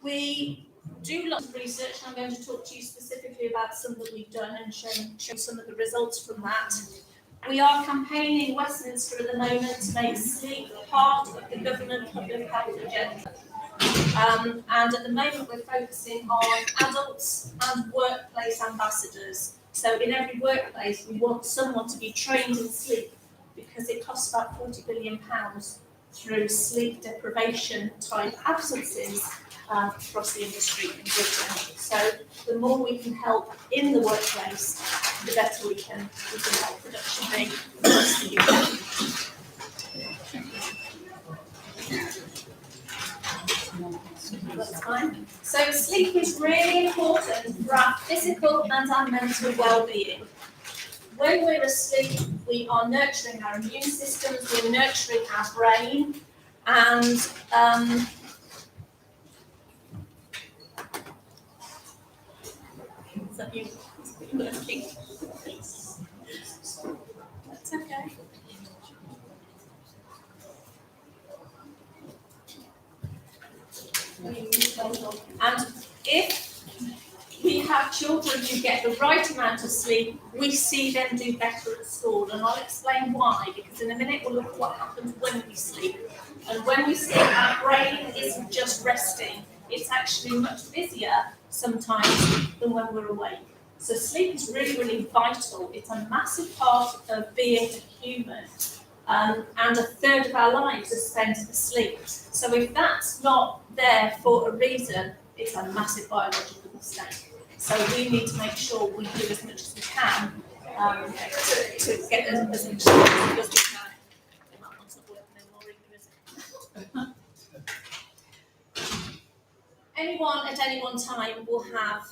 We do lots of research, and I'm going to talk to you specifically about some that we've done and show some of the results from that. We are campaigning Westminster at the moment to make sleep part of the government public health agenda. And at the moment we're focusing on adults and workplace ambassadors. So in every workplace we want someone to be trained in sleep because it costs about £40 billion through sleep deprivation type absences across the industry in Britain. So the more we can help in the workplace, the better we can help production be across the UK. That's fine. So sleep is really important for our physical and our mental well-being. When we're asleep, we are nurturing our immune systems, we're nurturing our brain, and is that you working? That's okay. And if we have children who get the right amount of sleep, we see them do better at school. And I'll explain why, because in a minute we'll look at what happens when we sleep. And when we sleep, our brain isn't just resting. It's actually much busier sometimes than when we're awake. So sleep is really, really vital. It's a massive part of being a human. And a third of our lives are spent asleep. So if that's not there for a reason, it's a massive biological mistake. So we need to make sure we do as much as we can to get as much sleep as we can. That one's not working anymore either, is it? Anyone at any one time will have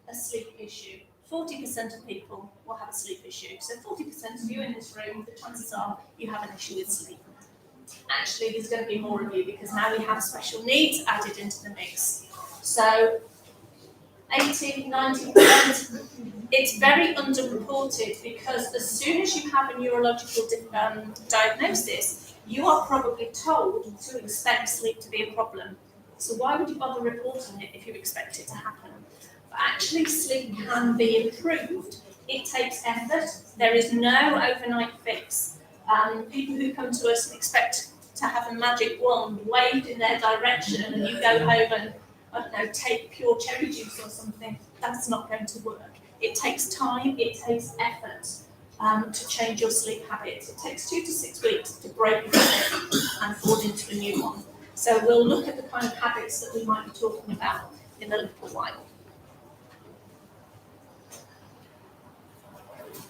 a sleep issue. 40% of people will have a sleep issue. So 40% of you in this room, the chances are you have an issue with sleep. Actually, there's going to be more of you because now we have special needs added into the mix. So 80, 90%, it's very underreported because as soon as you have a neurological diagnosis, you are probably told to expect sleep to be a problem. So why would you bother reporting it if you expect it to happen? But actually, sleep can be improved. It takes effort. There is no overnight fix. People who come to us and expect to have a magic wand waved in their direction and you go home and, I don't know, take pure cherry juice or something, that's not going to work. It takes time, it takes effort to change your sleep habits. It takes 2 to 6 weeks to break a habit and fall into a new one. So we'll look at the kind of habits that we might be talking about in a little while.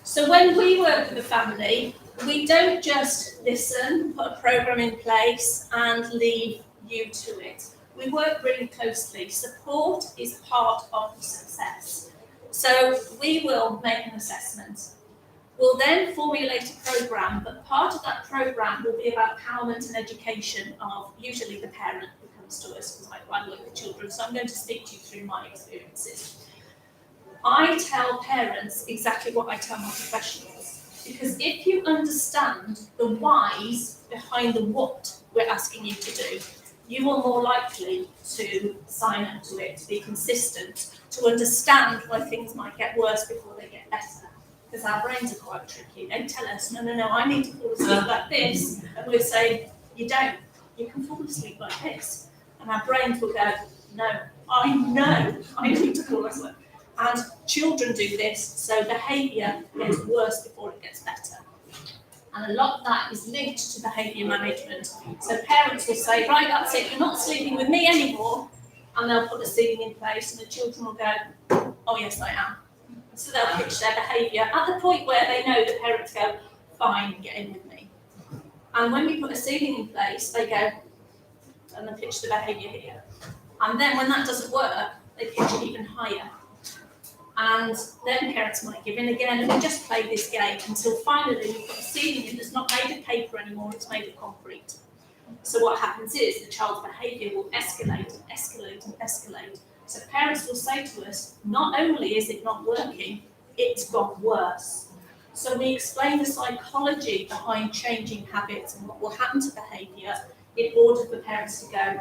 So when we work with a family, we don't just listen, put a program in place and leave you to it. We work really closely. Support is part of the success. So we will make an assessment. We'll then formulate a program, but part of that program will be about empowerment and education of usually the parent who comes to us, because I work with children, so I'm going to speak to you through my experiences. I tell parents exactly what I tell my professionals, because if you understand the whys behind the what we're asking you to do, you are more likely to sign up to it, to be consistent, to understand why things might get worse before they get better. Because our brains are quite tricky. They tell us, no, I need to fall asleep like this. And we'll say, you don't. You can fall asleep like this. And our brains will go, no, I know I need to fall asleep. And children do this, so behaviour gets worse before it gets better. And a lot of that is linked to behaviour management. So parents will say, right, that's it, you're not sleeping with me anymore. And they'll put a ceiling in place, and the children will go, oh yes, I am. So they'll pitch their behaviour at the point where they know the parents go, fine, get in with me. And when we put a ceiling in place, they go, and they pitch the behaviour here. And then when that doesn't work, they pitch it even higher. And then parents might give in again, and we just play this game until finally we've got a ceiling in that's not made of paper anymore, it's made of concrete. So what happens is the child's behaviour will escalate and escalate and escalate. So parents will say to us, not only is it not working, it's got worse. So we explain the psychology behind changing habits and what will happen to behaviour in order for parents to go,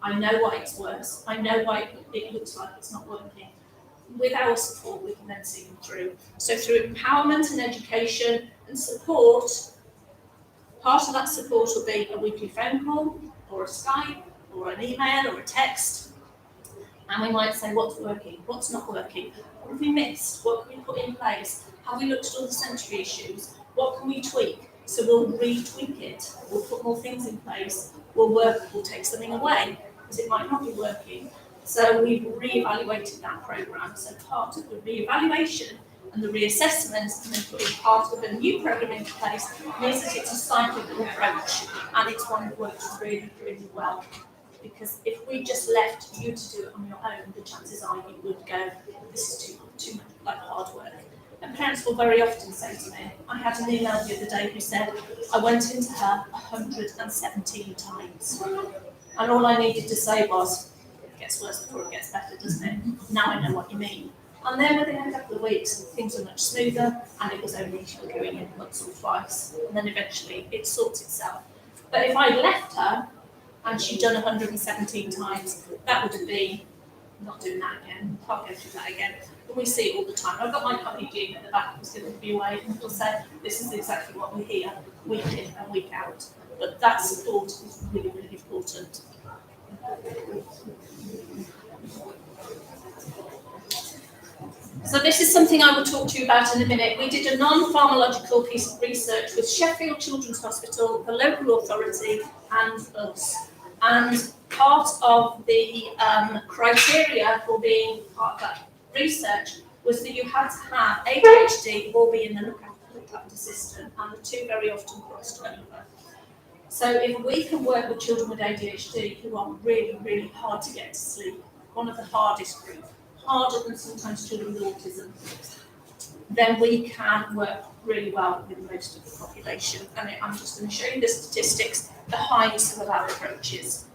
I know why it's worse. I know why it looks like it's not working. With our support, we can then see them through. So through empowerment and education and support, part of that support will be a weekly phone call or a Skype or an email or a text. And we might say, what's working, what's not working, what have we missed, what can we put in place, have we looked at all the sensory issues, what can we tweak? So we'll retweak it, we'll put more things in place, we'll take something away, because it might not be working. So we've reevaluated that programme. So part of the reevaluation and the reassessment and then putting part of a new programme into place means that it's a cyclical approach, and it's one that works really, really well. Because if we just left you to do it on your own, the chances are you would go, this is too much like hard work. And parents will very often say to me, I had an email the other day who said, I went into her 117 times. And all I needed to say was, it gets worse before it gets better, doesn't it? Now I know what you mean. And then within a couple of weeks, things were much smoother, and it was only going in once or twice. And then eventually it sorts itself. But if I left her, and she'd done 117 times, that would have been not doing that again, can't go through that again. And we see it all the time. I've got my copy gene at the back who's going to be away, and he'll say, this is exactly what we hear, week in and week out. But that support is really, really important. So this is something I will talk to you about in a minute. We did a non-pharmacological piece of research with Sheffield Children's Hospital, the local authority, and us. And part of the criteria for being part of that research was that you had to have ADHD or be in the look after system, and the two very often crossed over. So if we can work with children with ADHD who are really, really hard to get to sleep, one of the hardest groups, harder than sometimes children with autism, then we can work really well with most of the population. And I'm just going to show you the statistics behind some of our approaches.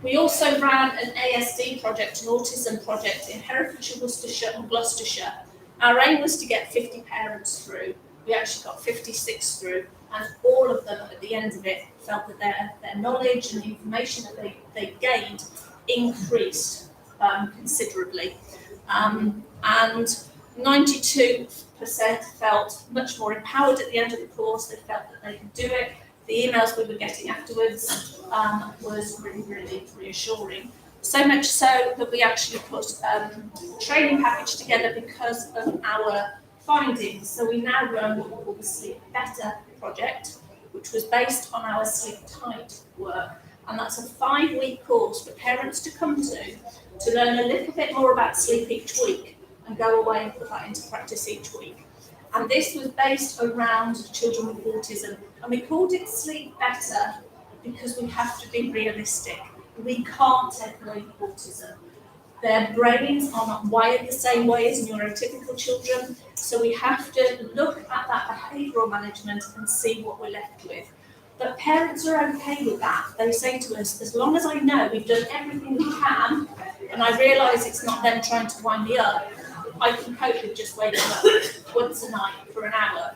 We also ran an ASD project, an autism project in Herefordshire, Worcestershire and Gloucestershire. Our aim was to get 50 parents through. We actually got 56 through, and all of them at the end of it felt that their knowledge and the information that they gained increased considerably. And 92% felt much more empowered at the end of the course. They felt that they could do it. The emails we were getting afterwards was really, really reassuring. So much so that we actually put a training package together because of our findings. So we now run what we call the Sleep Better project, which was based on our Sleep Tight work. And that's a 5-week course for parents to come to learn a little bit more about sleep each week and go away and put that into practice each week. And this was based around children with autism. And we called it Sleep Better because we have to be realistic. We can't take away autism. Their brains are not wired the same way as neurotypical children. So we have to look at that behavioural management and see what we're left with. But parents are okay with that. They say to us, as long as I know we've done everything we can, and I realise it's not them trying to wind me up, I can cope with just waking up once a night for an hour,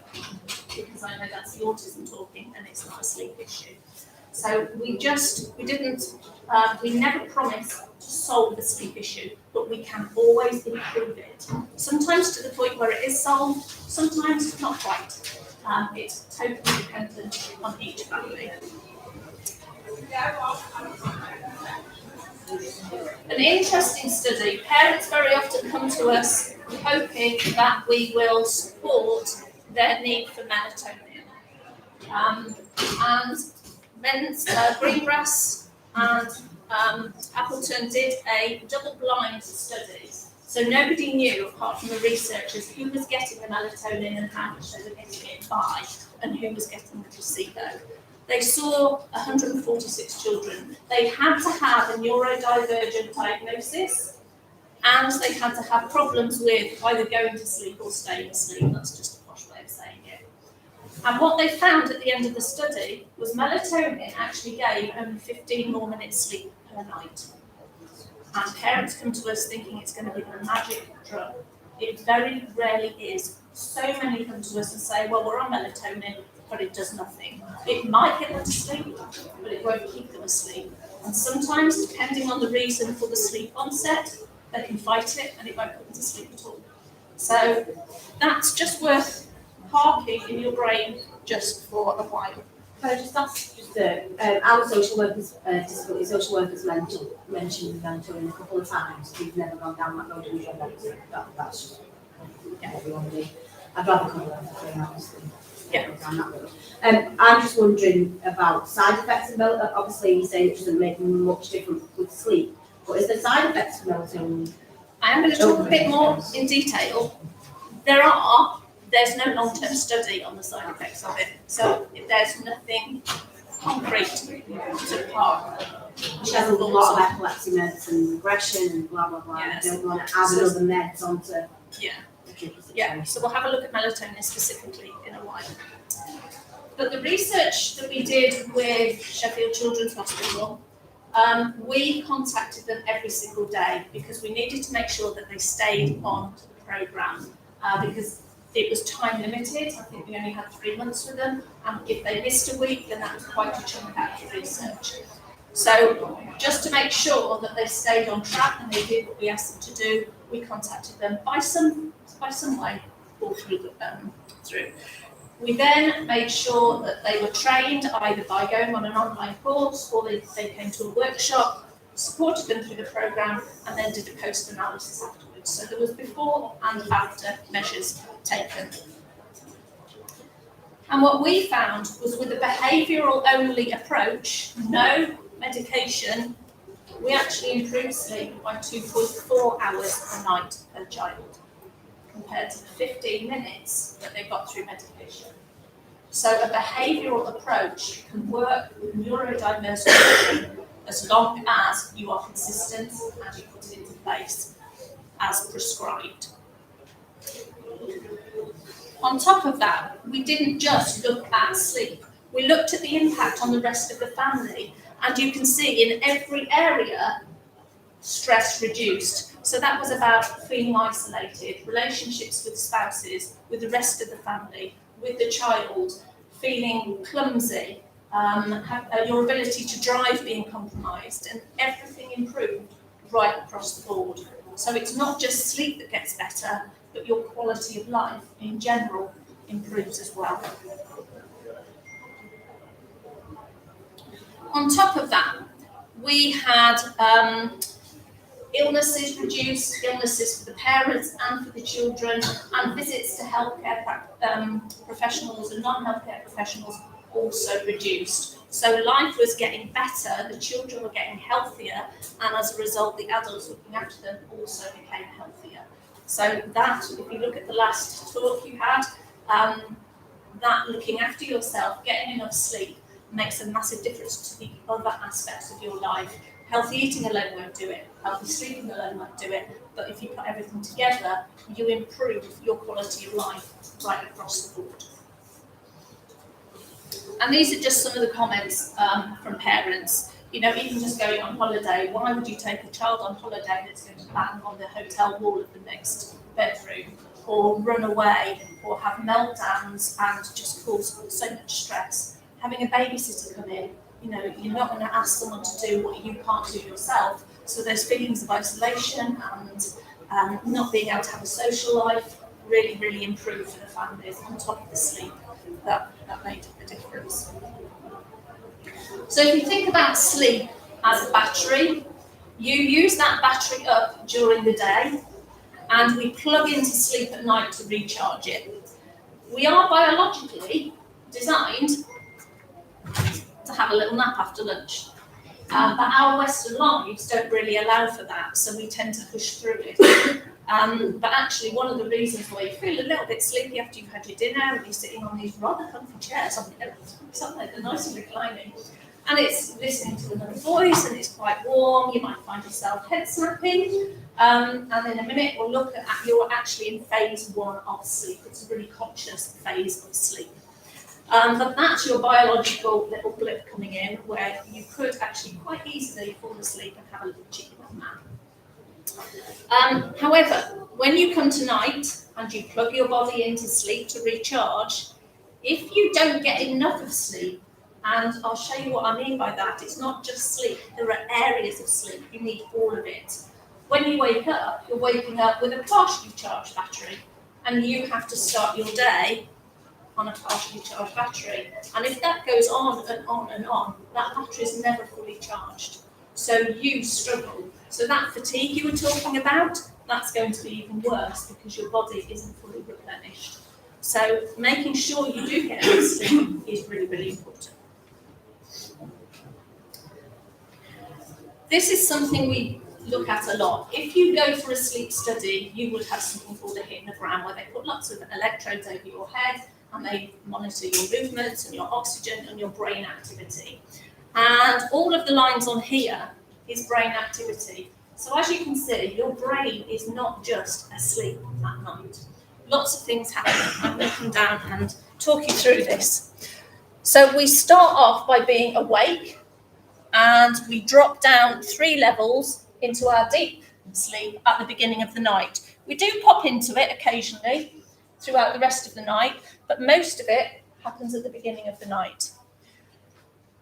because I know that's the autism talking and it's not a sleep issue. So we never promise to solve the sleep issue, but we can always improve it. Sometimes to the point where it is solved, sometimes not quite. It's totally dependent on each family. An interesting study. Parents very often come to us hoping that we will support their need for melatonin. And Greengrass and Appleton did a double-blind study. So nobody knew, apart from the researchers, who was getting the melatonin and how much they were getting it by, and who was getting the placebo. They saw 146 children. They had to have a neurodivergent diagnosis, and they had to have problems with either going to sleep or staying asleep. That's just a posh way of saying it. And what they found at the end of the study was melatonin actually gave only 15 more minutes sleep per night. And parents come to us thinking it's going to be the magic drug. It very rarely is. So many come to us and say, well, we're on melatonin, but it does nothing. It might get them to sleep, but it won't keep them asleep. And sometimes, depending on the reason for the sleep onset, they can fight it and it won't put them to sleep at all. So that's just worth parking in your brain just for a while. Can I just ask, our social workers, disability social workers mentioned mentoring a couple of times. We've never gone down that road, we've done that's just what we want to do. I'd rather come around for 3 hours than go down that road. I'm just wondering about side effects of melatonin. Obviously, you say it doesn't make much difference with sleep, but is there side effects of melatonin? I am going to talk a bit more in detail. There's no long-term study on the side effects of it, so there's nothing concrete to park. She has a lot of epilepsy meds and regression and blah blah blah. Yes. I don't want to add another meds onto Yeah, so we'll have a look at melatonin specifically in a while. But the research that we did with Sheffield Children's Hospital, we contacted them every single day because we needed to make sure that they stayed on to the programme because it was time limited. I think we only had 3 months with them, and if they missed a week, then that was quite a chunk out of the research. So just to make sure that they stayed on track and they did what we asked them to do, we contacted them by some way all through. We then made sure that they were trained either by going on an online course or they came to a workshop, supported them through the programme, and then did a post-analysis afterwards. So there was before and after measures taken. And what we found was with a behavioural-only approach, no medication, we actually improved sleep by 2.4 hours per night per child, compared to the 15 minutes that they got through medication. So a behavioural approach can work with neurodiverse children as long as you are consistent and you put it into place as prescribed. On top of that, we didn't just look at sleep. We looked at the impact on the rest of the family, and you can see in every area, stress reduced. So that was about feeling isolated, relationships with spouses, with the rest of the family, with the child, feeling clumsy, your ability to drive being compromised, and everything improved right across the board. So it's not just sleep that gets better, but your quality of life in general improves as well. On top of that, we had illnesses reduced, illnesses for the parents and for the children, and visits to healthcare professionals and non-healthcare professionals also reduced. So life was getting better, the children were getting healthier, and as a result, the adults looking after them also became healthier. So that, if you look at the last talk you had, that looking after yourself, getting enough sleep, makes a massive difference to the other aspects of your life. Healthy eating alone won't do it, healthy sleeping alone won't do it, but if you put everything together, you improve your quality of life right across the board. And these are just some of the comments from parents. You know, even just going on holiday, why would you take a child on holiday that's going to bang on the hotel wall of the next bedroom, or run away, or have meltdowns and just cause so much stress? Having a babysitter come in, you know, you're not going to ask someone to do what you can't do yourself. So those feelings of isolation and not being able to have a social life really, really improved for the families on top of the sleep. That made a difference. So if you think about sleep as a battery, you use that battery up during the day, and we plug into sleep at night to recharge it. We are biologically designed to have a little nap after lunch. But our Western lives don't really allow for that, so we tend to push through it. But actually, one of the reasons why you feel a little bit sleepy after you've had your dinner and you're sitting on these rather comfy chairs, they're nice and reclining, and it's listening to another voice and it's quite warm, you might find yourself head snapping, and in a minute we'll look at you're actually in phase 1 of sleep. It's a really conscious phase of sleep. But that's your biological little blip coming in where you could actually quite easily fall asleep and have a little cheeky little nap. However, when you come to night and you plug your body into sleep to recharge, If you don't get enough of sleep, and I'll show you what I mean by that, it's not just sleep, there are areas of sleep, you need all of it. When you wake up, you're waking up with a partially charged battery, and you have to start your day on a partially charged battery. And if that goes on and on and on, that battery is never fully charged. So you struggle. So that fatigue you were talking about, that's going to be even worse because your body isn't fully replenished. So making sure you do get enough sleep is really, really important. This is something we look at a lot. If you go for a sleep study, you will have something called a hypnogram, where they put lots of electrodes over your head and they monitor your movements and your oxygen and your brain activity. And all of the lines on here is brain activity. So as you can see, your brain is not just asleep at night. Lots of things happen. I'm going to come down and talk you through this. So we start off by being awake, and we drop down 3 levels into our deep sleep at the beginning of the night. We do pop into it occasionally throughout the rest of the night, but most of it happens at the beginning of the night.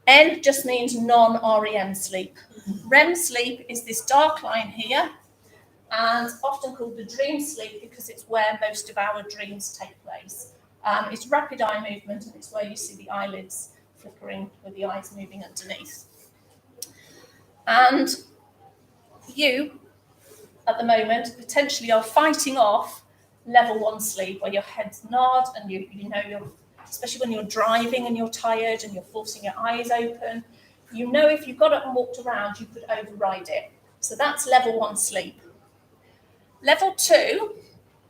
N just means non-REM sleep. REM sleep is this dark line here, and often called the dream sleep because it's where most of our dreams take place. It's rapid eye movement, and it's where you see the eyelids flickering with the eyes moving underneath. And you, at the moment, potentially are fighting off level 1 sleep, where your head's nod and you know you're, especially when you're driving and you're tired and you're forcing your eyes open, you know if you got up and walked around, you could override it. So that's level 1 sleep. Level 2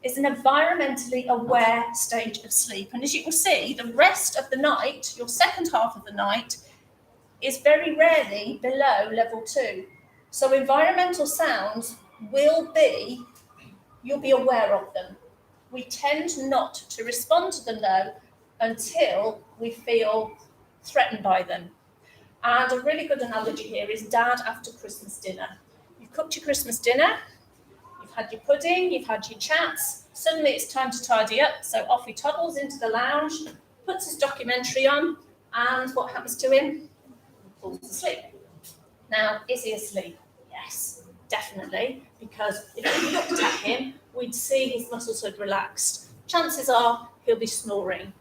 is an environmentally aware stage of sleep. And as you can see, the rest of the night, your second half of the night, is very rarely below level 2. So environmental sounds will be, you'll be aware of them. We tend not to respond to them though until we feel threatened by them. And a really good analogy here is Dad after Christmas dinner. You've cooked your Christmas dinner, you've had your pudding, you've had your chats, suddenly it's time to tidy up, so off he toddles into the lounge, puts his documentary on, and what happens to him? Falls asleep. Now, is he asleep? Yes, definitely, because if we looked at him, we'd see his muscles had relaxed. Chances are he'll be snoring.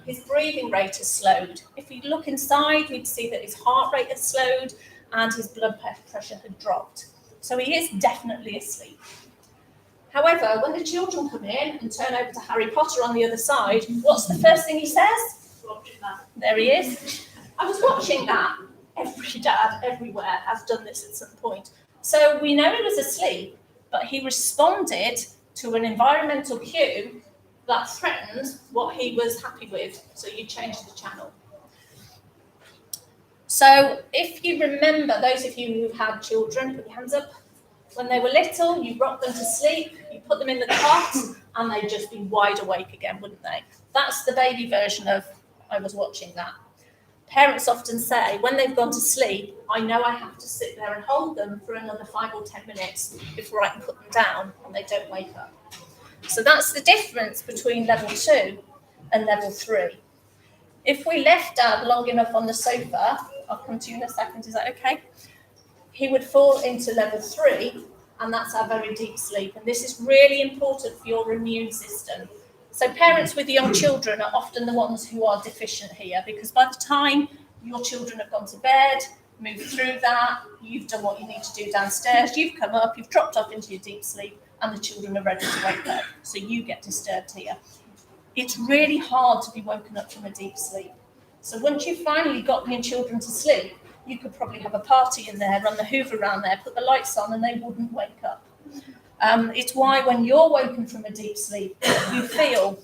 His breathing rate has slowed. If we look inside, we'd see that his heart rate has slowed and his blood pressure had dropped. So he is definitely asleep. However, when the children come in and turn over to Harry Potter on the other side, what's the first thing he says? Watching that. There he is. I was watching that. Every dad everywhere has done this at some point. So we know he was asleep, but he responded to an environmental cue that threatened what he was happy with. So you changed the channel. So if you remember, those of you who had children, put your hands up. When they were little, you rocked them to sleep, you put them in the cot, and they'd just be wide awake again, wouldn't they? That's the baby version of I was watching that. Parents often say, when they've gone to sleep, I know I have to sit there and hold them for another 5 or 10 minutes before I can put them down and they don't wake up. So that's the difference between level 2 and level 3. If we left Dad long enough on the sofa, I'll come to you in a second, is that okay? He would fall into level 3, and that's our very deep sleep. And this is really important for your immune system. So parents with young children are often the ones who are deficient here, because by the time your children have gone to bed, moved through that, you've done what you need to do downstairs, you've come up, you've dropped off into your deep sleep, and the children are ready to wake up. So you get disturbed here. It's really hard to be woken up from a deep sleep. So once you've finally gotten your children to sleep, you could probably have a party in there, run the Hoover around there, put the lights on, and they wouldn't wake up. It's why when you're woken from a deep sleep, you feel,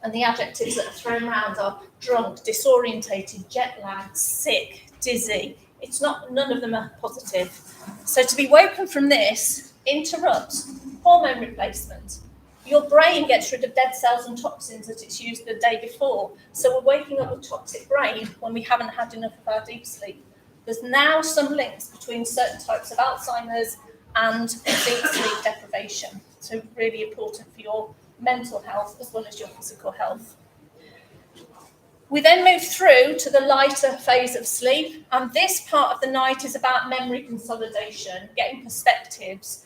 and the adjectives that are thrown around are drunk, disorientated, jet lagged, sick, dizzy. It's not, none of them are positive. So to be woken from this interrupts hormone replacement. Your brain gets rid of dead cells and toxins that it's used the day before. So we're waking up with toxic brain when we haven't had enough of our deep sleep. There's now some links between certain types of Alzheimer's and deep sleep deprivation. So really important for your mental health as well as your physical health. We then move through to the lighter phase of sleep, and this part of the night is about memory consolidation, getting perspectives,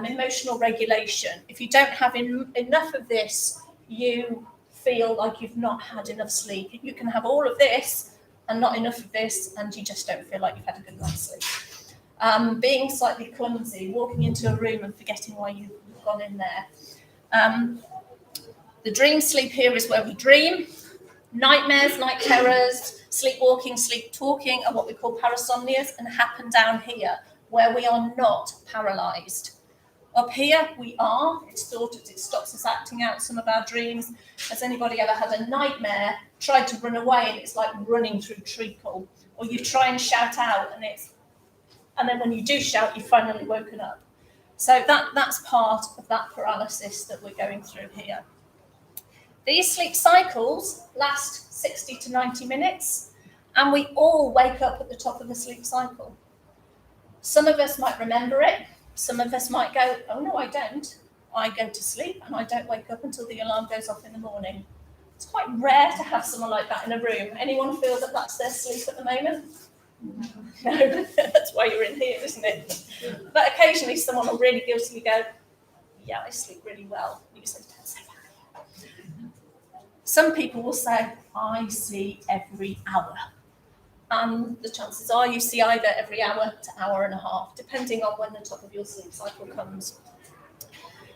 emotional regulation. If you don't have enough of this, you feel like you've not had enough sleep. You can have all of this and not enough of this, and you just don't feel like you've had a good night's sleep. Being slightly clumsy, walking into a room and forgetting why you've gone in there. The dream sleep here is where we dream. Nightmares, night terrors, sleepwalking, sleep talking are what we call parasomnias and happen down here where we are not paralysed. Up here we are, it's thought it stops us acting out some of our dreams. Has anybody ever had a nightmare, tried to run away and it's like running through treacle? Or you try and shout out and then when you do shout, you've finally woken up. So that's part of that paralysis that we're going through here. These sleep cycles last 60 to 90 minutes, and we all wake up at the top of the sleep cycle. Some of us might remember it. Some of us might go, oh no, I don't. I go to sleep and I don't wake up until the alarm goes off in the morning. It's quite rare to have someone like that in a room. Anyone feel that that's their sleep at the moment? No, that's why you're in here, isn't it? But occasionally someone will really guiltily go, yeah, I sleep really well. You say, don't say that. Some people will say, I see every hour. And the chances are you see either every hour to hour and a half, depending on when the top of your sleep cycle comes.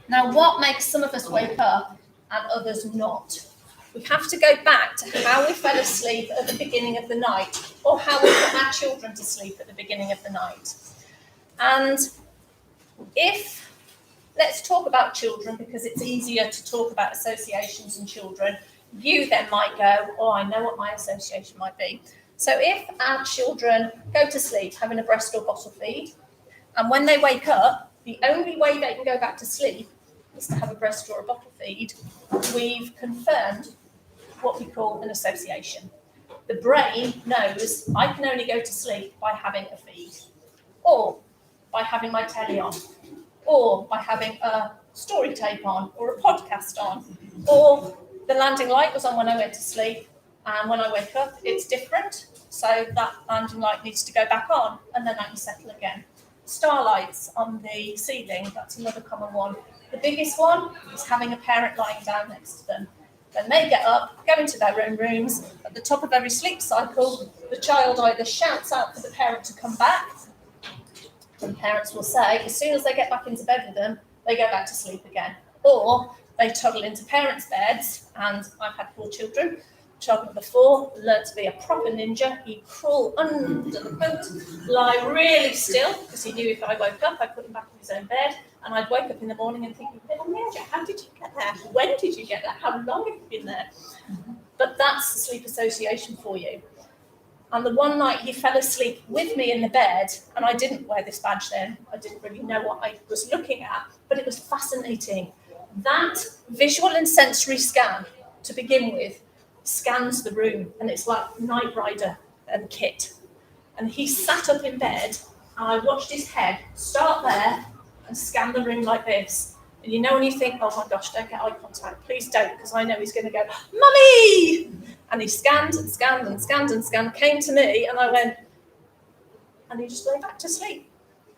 Now, what makes some of us wake up and others not? We have to go back to how we fell asleep at the beginning of the night, or how we put our children to sleep at the beginning of the night. And let's talk about children because it's easier to talk about associations and children. You then might go, oh, I know what my association might be. So if our children go to sleep having a breast or bottle feed, and when they wake up, the only way they can go back to sleep is to have a breast or a bottle feed, we've confirmed what we call an association. The brain knows I can only go to sleep by having a feed, or by having my telly on, or by having a story tape on, or a podcast on, or the landing light was on when I went to sleep, and when I wake up, it's different. So that landing light needs to go back on, and then I can settle again. Starlights on the ceiling, that's another common one. The biggest one is having a parent lying down next to them. Then they get up, go into their own rooms. At the top of every sleep cycle, the child either shouts out for the parent to come back, and parents will say, as soon as they get back into bed with them, they go back to sleep again. Or they toddle into parents' beds, and I've had 4 children. Child number 4 learned to be a proper ninja. He'd crawl under the quilt, lie really still, because he knew if I woke up, I'd put him back in his own bed, and I'd wake up in the morning and think, little ninja, how did you get there? When did you get there? How long have you been there? But that's the sleep association for you. And the one night he fell asleep with me in the bed, and I didn't wear this badge then. I didn't really know what I was looking at, but it was fascinating. That visual and sensory scan, to begin with, scans the room, and it's like Knight Rider and Kit. And he sat up in bed, and I watched his head start there and scan the room like this. And you know when you think, oh my gosh, don't get eye contact, please don't, because I know he's going to go, Mummy! And he scanned and scanned and scanned and scanned, came to me, and I went, and he just went back to sleep.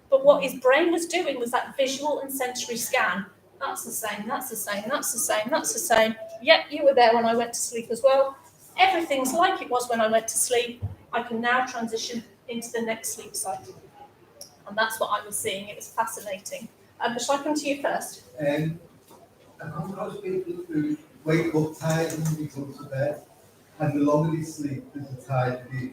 But what his brain was doing was that visual and sensory scan. That's the same, that's the same, that's the same, that's the same. Yep, you were there when I went to sleep as well. Everything's like it was when I went to sleep. I can now transition into the next sleep cycle. And that's what I was seeing. It was fascinating. Shall I come to you first? I come across people who wake up tired when they go to bed, and the longer they sleep, the tired they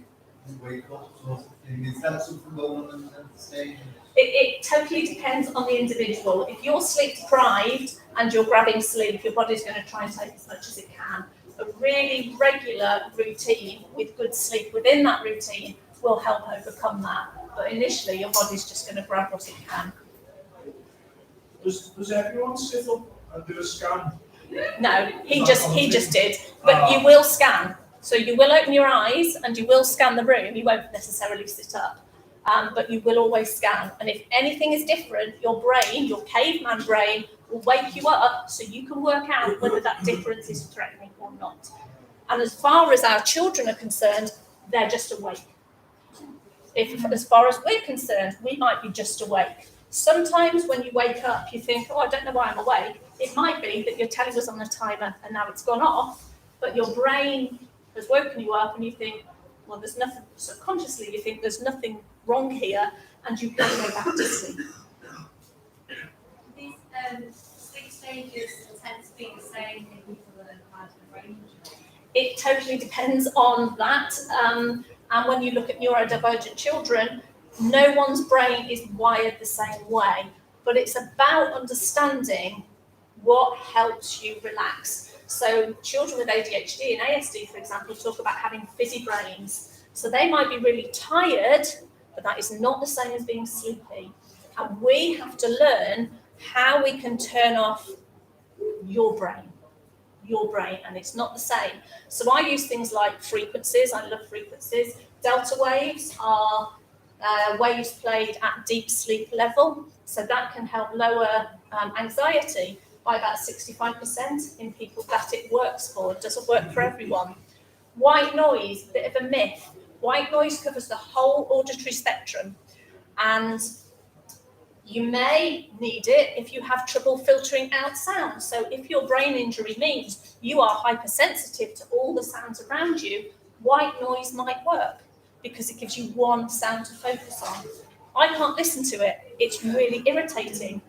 wake up, sort of thing. Is that something going on in the same? It totally depends on the individual. If you're sleep deprived and you're grabbing sleep, your body's going to try and take as much as it can. A really regular routine with good sleep within that routine will help overcome that. But initially, your body's just going to grab what it can. Does everyone sit up and do a scan? No, he just did. But you will scan. So you will open your eyes and you will scan the room. You won't necessarily sit up. But you will always scan. And if anything is different, your brain, your caveman brain, will wake you up so you can work out whether that difference is threatening or not. And as far as our children are concerned, they're just awake. If, as far as we're concerned, we might be just awake. Sometimes when you wake up, you think, oh, I don't know why I'm awake. It might be that your telly was on a timer and now it's gone off, but your brain has woken you up and you think, well, there's nothing, subconsciously you think there's nothing wrong here, and you can go back to sleep. These sleep stages tend to be the same in people that have had a brain injury. It totally depends on that. And when you look at neurodivergent children, no one's brain is wired the same way, but it's about understanding what helps you relax. So children with ADHD and ASD, for example, talk about having fizzy brains. So they might be really tired, but that is not the same as being sleepy. And we have to learn how we can turn off your brain, and it's not the same. So I use things like frequencies. I love frequencies. Delta waves are waves played at deep sleep level. So that can help lower anxiety by about 65% in people that it works for. It doesn't work for everyone. White noise, bit of a myth. White noise covers the whole auditory spectrum, and you may need it if you have trouble filtering out sound. So if your brain injury means you are hypersensitive to all the sounds around you, white noise might work because it gives you one sound to focus on. I can't listen to it. It's really irritating.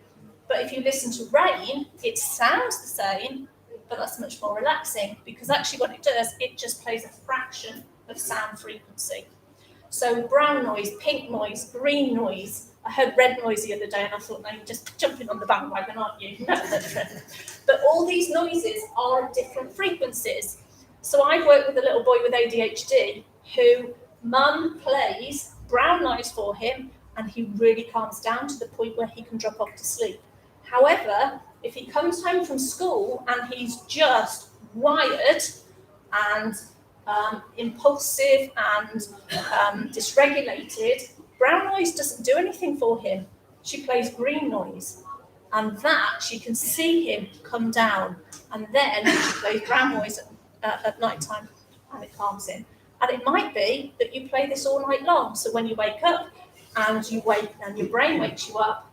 But if you listen to rain, it sounds the same, but that's much more relaxing because actually what it does, it just plays a fraction of sound frequency. So brown noise, pink noise, green noise. I heard red noise the other day and I thought, no, you're just jumping on the bandwagon, aren't you? No. But all these noises are different frequencies. So I work with a little boy with ADHD who mum plays brown noise for him and he really calms down to the point where he can drop off to sleep. However, if he comes home from school and he's just wired and impulsive and dysregulated, brown noise doesn't do anything for him. She plays green noise, and that she can see him come down, and then she plays brown noise at night time, and it calms him. And it might be that you play this all night long, so when you wake up and your brain wakes you up,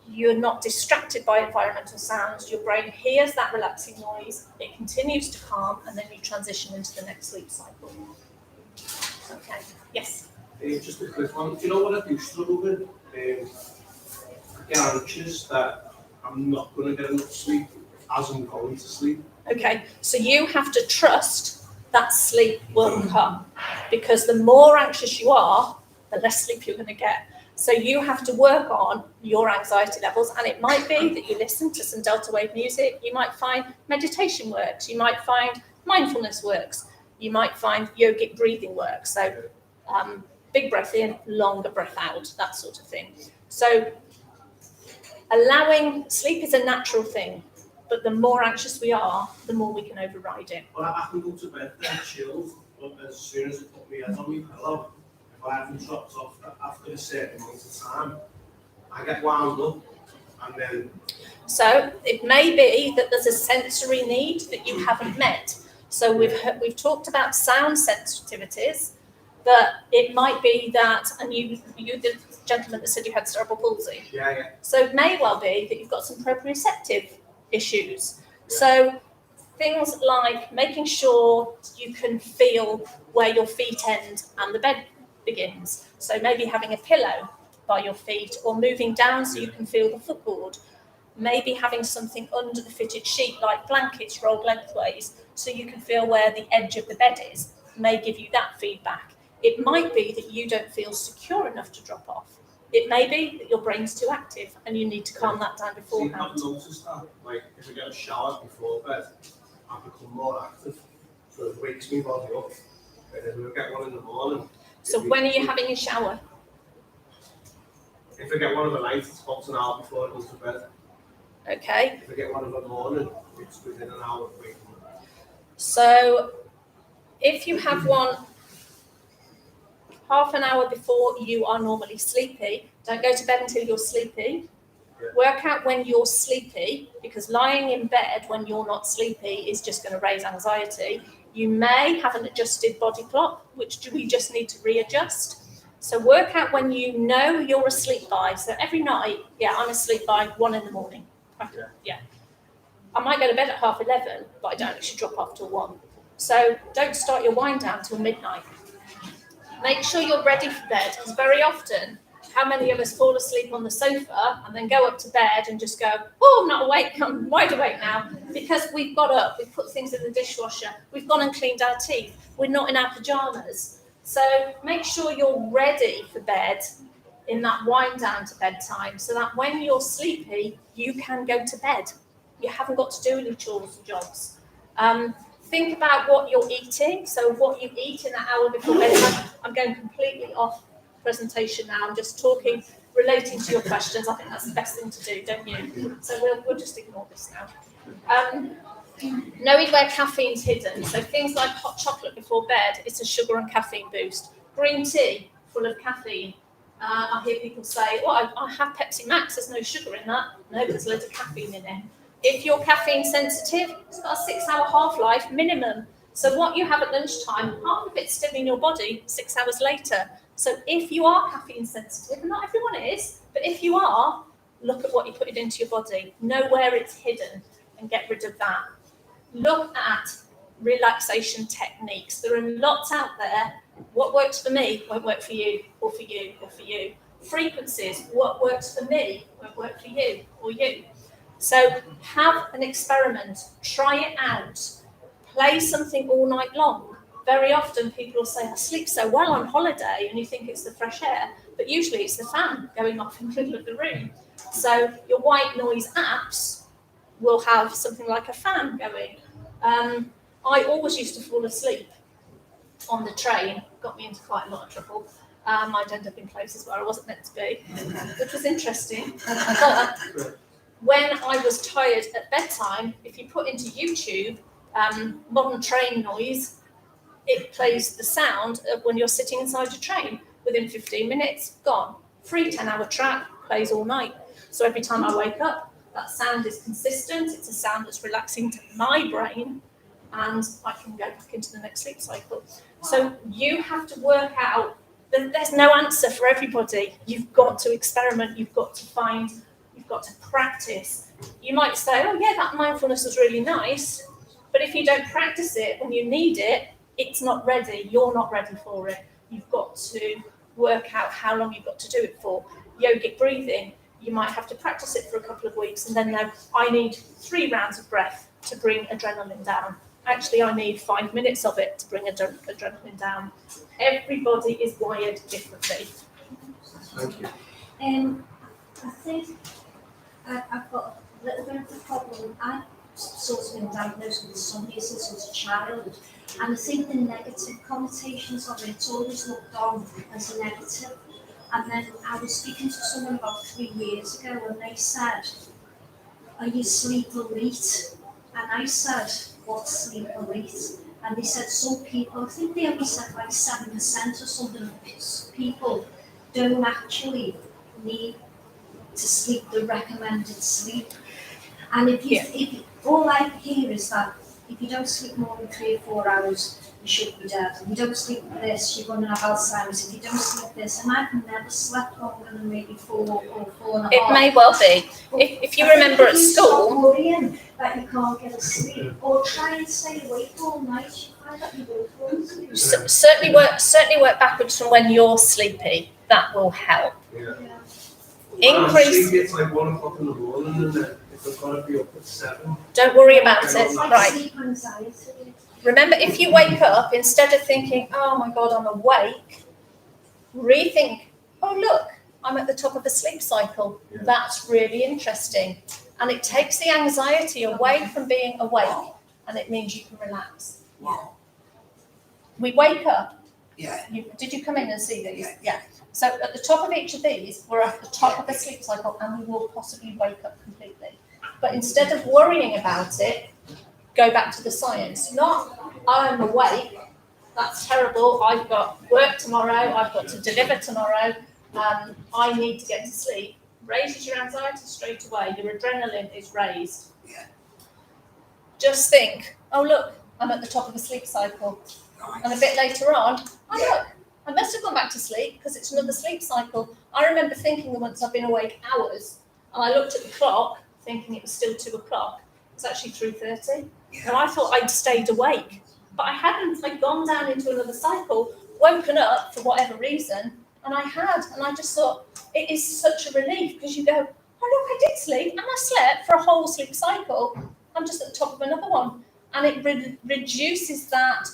you're not distracted by environmental sounds. Your brain hears that relaxing noise, it continues to calm, and then you transition into the next sleep cycle. Okay, yes? Just a quick one. Do you know what I do struggle with? I get anxious that I'm not going to get enough sleep as I'm going to sleep. Okay, so you have to trust that sleep will come, because the more anxious you are, the less sleep you're going to get. So you have to work on your anxiety levels, and it might be that you listen to some delta wave music. You might find meditation works. You might find mindfulness works. You might find yogic breathing works. So big breath in, longer breath out, that sort of thing. So allowing sleep is a natural thing, but the more anxious we are, the more we can override it. Well, I can go to bed and chilled, but as soon as I put my head on my pillow, if I haven't dropped off after a certain amount of time, I get wound up, and then... So it may be that there's a sensory need that you haven't met. So we've talked about sound sensitivities, but it might be that, and you the gentleman that said you had cerebral palsy. Yeah. So it may well be that you've got some proprioceptive issues. Yeah. So things like making sure you can feel where your feet end and the bed begins. So maybe having a pillow by your feet, or moving down so you can feel the footboard. Maybe having something under the fitted sheet like blankets rolled lengthways so you can feel where the edge of the bed is, may give you that feedback. It might be that you don't feel secure enough to drop off. It may be that your brain's too active and you need to calm that down beforehand. See, I've noticed that, like, if I get a shower before bed, I become more active, so it wakes me body up, and then if I get one in the morning... So when are you having a shower? If I get one of the night, it's about an hour before I go to bed. Okay. If I get one of the morning, it's within an hour of waking up. So if you have one half an hour before you are normally sleepy, don't go to bed until you're sleepy. Yeah. Work out when you're sleepy, because lying in bed when you're not sleepy is just going to raise anxiety. You may have an adjusted body clock, which we just need to readjust. So work out when you know you're asleep by. So every night, yeah, I'm asleep by 1 in the morning. Yeah. I might go to bed at 11:30, but I don't actually drop off till 1. So don't start your wind down till midnight. Make sure you're ready for bed, because very often, how many of us fall asleep on the sofa and then go up to bed and just go, oh, I'm not awake, I'm wide awake now, because we've got up, we've put things in the dishwasher, we've gone and cleaned our teeth, we're not in our pajamas. So make sure you're ready for bed in that wind down to bedtime, so that when you're sleepy, you can go to bed. You haven't got to do any chores and jobs. Think about what you're eating. So what you eat in that hour before bedtime. I'm going completely off presentation now. I'm just talking, relating to your questions. I think that's the best thing to do, don't you? So we'll just ignore this now. Knowing where caffeine's hidden. So things like hot chocolate before bed, it's a sugar and caffeine boost. Green tea, full of caffeine. I hear people say, well, I have Pepsi Max, there's no sugar in that. No, there's loads of caffeine in it. If you're caffeine sensitive, it's got a 6-hour half-life minimum. So what you have at lunchtime, half of it's still in your body 6 hours later. So if you are caffeine sensitive, and not everyone is, but if you are, look at what you put it into your body. Know where it's hidden and get rid of that. Look at relaxation techniques. There are lots out there. What works for me won't work for you, or for you, or for you. Frequencies, what works for me won't work for you, or you. So have an experiment, try it out, play something all night long. Very often people will say, I sleep so well on holiday, and you think it's the fresh air, but usually it's the fan going off in the middle of the room. So your white noise apps will have something like a fan going. I always used to fall asleep on the train, got me into quite a lot of trouble. I'd end up in places where I wasn't meant to be, which was interesting. But when I was tired at bedtime, if you put into YouTube modern train noise, it plays the sound of when you're sitting inside a train. Within 15 minutes, gone. Free 10-hour track, plays all night. So every time I wake up, that sound is consistent. It's a sound that's relaxing to my brain, and I can go back into the next sleep cycle. So you have to work out, there's no answer for everybody. You've got to experiment, you've got to find, you've got to practice. You might say, oh yeah, that mindfulness was really nice, but if you don't practice it when you need it, it's not ready, you're not ready for it. You've got to work out how long you've got to do it for. Yogic breathing, you might have to practice it for a couple of weeks and then know, I need 3 rounds of breath to bring adrenaline down. Actually, I need 5 minutes of it to bring adrenaline down. Everybody is wired differently. Thank you. I think I've got a little bit of a problem. I've sort of been diagnosed with insomnia since I was a child, and I think the negative connotations of it's always looked on as a negative. And then I was speaking to someone about 3 years ago, and they said, are you sleep elite? And I said, what's sleep elite? And they said some people, I think they only said like 7% or something of people don't actually need to sleep the recommended sleep. And if all I hear is that if you don't sleep more than 3 or 4 hours, you should be dead. If you don't sleep this, you're going to have Alzheimer's. If you don't sleep this, and I've never slept longer than maybe 4 or 4.5. It may well be. If you remember at school, stop worrying that you can't get a sleep, or try and stay awake all night, you find that you will fall asleep. certainly work backwards from when you're sleepy. That will help. Yeah. Increase. Sleep, it's like 1 o'clock in the morning, and if I've got to be up at 7. Don't worry about It's it. like Right. sleep anxiety. Remember, if you wake up, instead of thinking, oh my God, I'm awake, rethink, oh look, I'm at the top of a sleep cycle. Yeah. That's really interesting. And it takes the anxiety away from being awake, and it means you can relax. We wake up. Yeah. Did you come in and see these? Yeah. So at the top of each of these, we're at the top of a sleep cycle, and we will possibly wake up completely. But instead of worrying about it, go back to the science. Not, I'm awake, that's terrible, I've got work tomorrow, I've got to deliver tomorrow, I need to get to sleep. Raises your anxiety straight away, your adrenaline is raised. Yeah. Just think, oh look, I'm at the top of a sleep cycle. And a bit later on, look, I must have gone back to sleep because it's another sleep cycle. I remember thinking that once I've been awake hours, and I looked at the clock thinking it was still 2 o'clock. It's actually 3:30. And I thought I'd stayed awake, but I hadn't. I'd gone down into another cycle, woken up for whatever reason, and I had. And I just thought, it is such a relief because you go, oh look, I did sleep, and I slept for a whole sleep cycle. I'm just at the top of another one. And it reduces that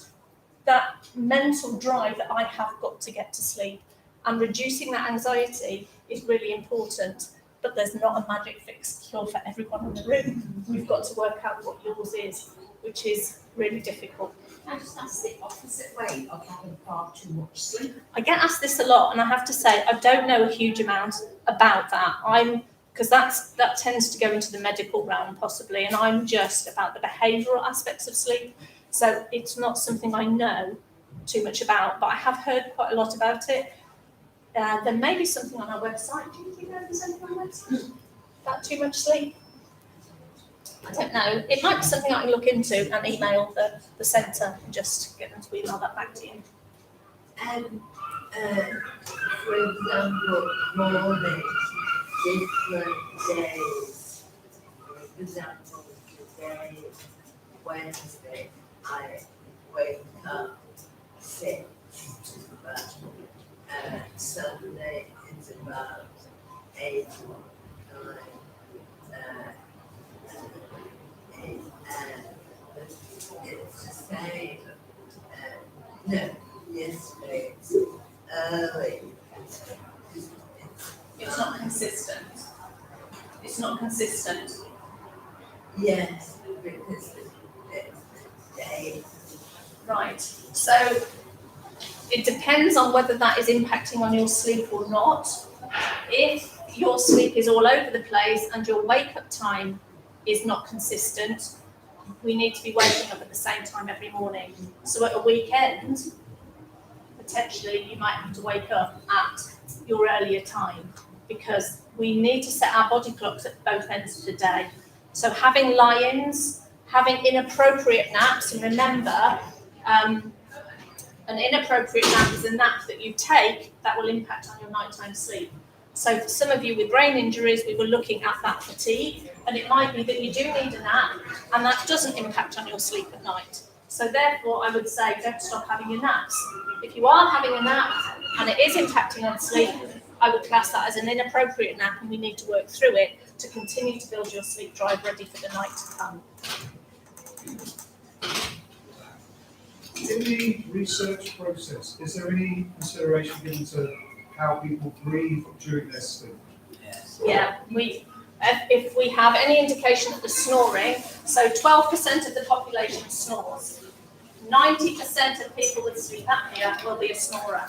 mental drive that I have got to get to sleep. And reducing that anxiety is really important. But there's not a magic fix cure for everyone in the room. We've got to work out what yours is, which is really difficult. I just ask the opposite way of having far too much sleep. I get asked this a lot, and I have to say I don't know a huge amount about that. Because that tends to go into the medical realm possibly, and I'm just about the behavioural aspects of sleep. So it's not something I know too much about, but I have heard quite a lot about it. There may be something on our website. Do you know if there's anything on our website about too much sleep? I don't know. It might be something I can look into and email the centre and just get them to email that back to you. For example, morning, different days. For example, today, Wednesday, I wake up 6, but Sunday is about 8 or 9. It's the same. No, yesterday it's early. It's not consistent. It's not consistent. Yes, because it's the day. Right. So it depends on whether that is impacting on your sleep or not. If your sleep is all over the place and your wake-up time is not consistent, we need to be waking up at the same time every morning. So at a weekend, potentially you might have to wake up at your earlier time because we need to set our body clocks at both ends of the day. So having lie-ins, having inappropriate naps, and remember, an inappropriate nap is a nap that you take that will impact on your nighttime sleep. So for some of you with brain injuries, we were looking at that fatigue, and it might be that you do need a nap, and that doesn't impact on your sleep at night. So therefore, I would say don't stop having your naps. If you are having a nap and it is impacting on sleep, I would class that as an inappropriate nap, and we need to work through it to continue to build your sleep drive ready for the night to come. In the research process, is there any consideration given to how people breathe during their sleep? Yeah, if we have any indication of the snoring, so 12% of the population snores. 90% of people with sleep apnea will be a snorer.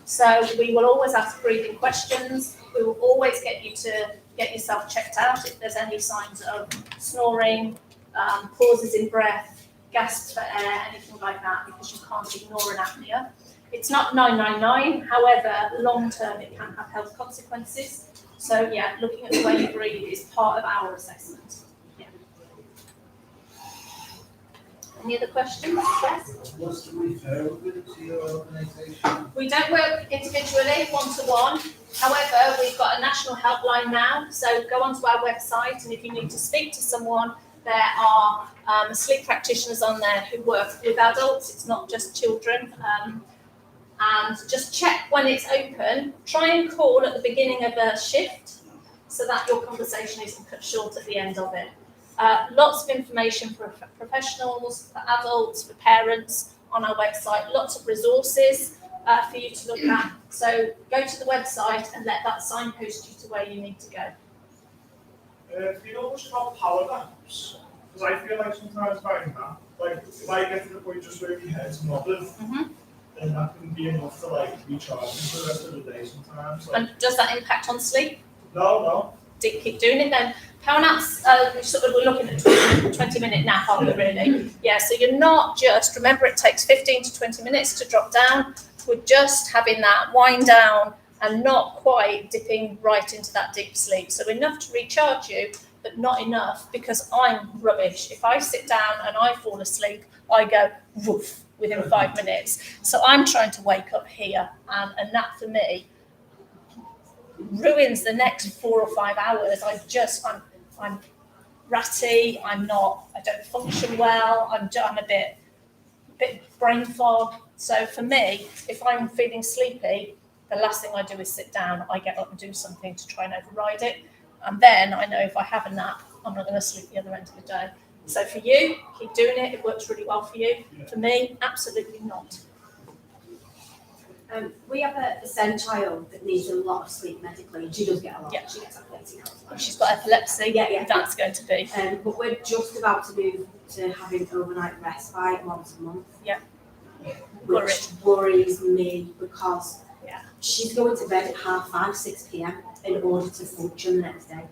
So we will always ask breathing questions. We will always get you to get yourself checked out if there's any signs of snoring, pauses in breath, gasps for air, anything like that, because you can't ignore an apnea. It's not 999, however, long term it can have health consequences. So yeah, looking at the way you breathe is part of our assessment. Yeah. Any other questions? Yes? What's the referral group to your organisation? We don't work individually, one-to-one. However, we've got a national helpline now, so go onto our website, and if you need to speak to someone, there are sleep practitioners on there who work with adults. It's not just children. And just check when it's open. Try and call at the beginning of a shift so that your conversation isn't cut short at the end of it. Lots of information for professionals, for adults, for parents on our website. Lots of resources for you to look at. So go to the website and let that signpost you to where you need to go. Do you know much about power naps? Because I feel like sometimes if I nap, like if I get to the point just where my head's nodded, then that can be enough to like recharge me for the rest of the day sometimes. Like, And does that impact on sleep? no. Keep doing it then. Power naps, we're looking at 20-minute nap, aren't we, really? Yeah, so you're not just, remember it takes 15 to 20 minutes to drop down. We're just having that wind down and not quite dipping right into that deep sleep. So enough to recharge you, but not enough because I'm rubbish. If I sit down and I fall asleep, I go woof within 5 minutes. So I'm trying to wake up here, and that for me ruins the next 4 or 5 hours. I'm ratty. I don't function well. I'm a bit brain fog. So for me, if I'm feeling sleepy, the last thing I do is sit down. I get up and do something to try and override it. And then I know if I have a nap, I'm not going to sleep the other end of the day. So for you, keep doing it. It works really well for you. For me, absolutely not. We have a SEN child that needs a lot of sleep medically, and she does get a lot. Yeah. She gets like 13 hours. If she's got epilepsy, Yeah. that's going to be. But we're just about to move to having overnight respite once a month. Yeah. Which worries me because Yeah. she's going to bed at 5:30, 6 p.m. in order to function the next day.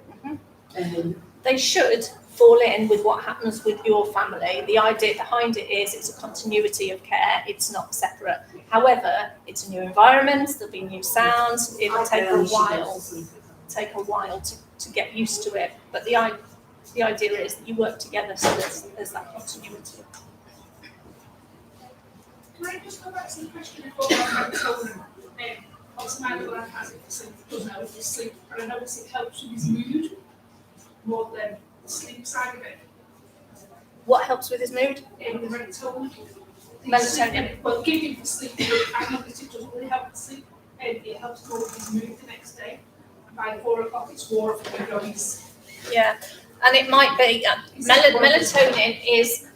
They should fall in with what happens with your family. The idea behind it is it's a continuity of care. It's not separate. However, it's a new environment. There'll be new sounds. It will take a while to get used to it. But the idea is that you work together so there's that continuity. Can I just go back to the question before about melatonin? Obviously, my little lad has it, so he doesn't know if he's asleep, but I notice it helps with his mood more than the sleep side of it. What helps with his mood? The melatonin. Melatonin. Well, giving for sleep, I noticed it doesn't really help with sleep, and it helps more with his mood the next day. And by 4 o'clock, it's war of the goings. Yeah, and it might be melatonin is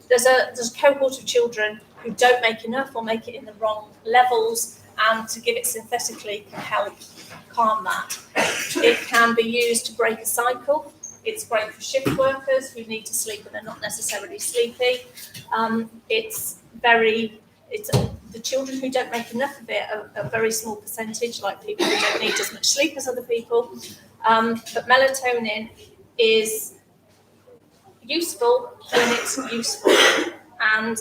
there's a cohort of children who don't make enough or make it in the wrong levels, and to give it synthetically can help calm that. It can be used to break a cycle. It's great for shift workers who need to sleep and they're not necessarily sleepy. The children who don't make enough of it are a very small percentage, like people who don't need as much sleep as other people. But melatonin is useful when it's useful. And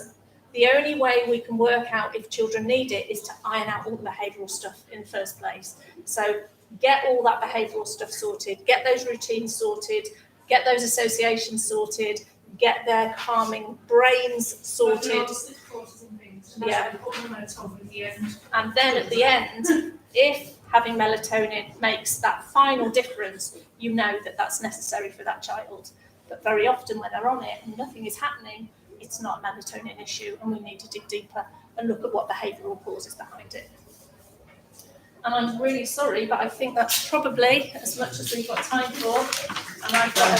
the only way we can work out if children need it is to iron out all the behavioural stuff in the first place. So get all that behavioural stuff sorted, get those routines sorted, get those associations sorted, get their calming brains sorted. Yeah. And then at the end, if having melatonin makes that final difference, you know that that's necessary for that child. But very often when they're on it and nothing is happening, it's not a melatonin issue, and we need to dig deeper and look at what behavioural causes behind it. And I'm really sorry, but I think that's probably as much as we've got time for. And I've got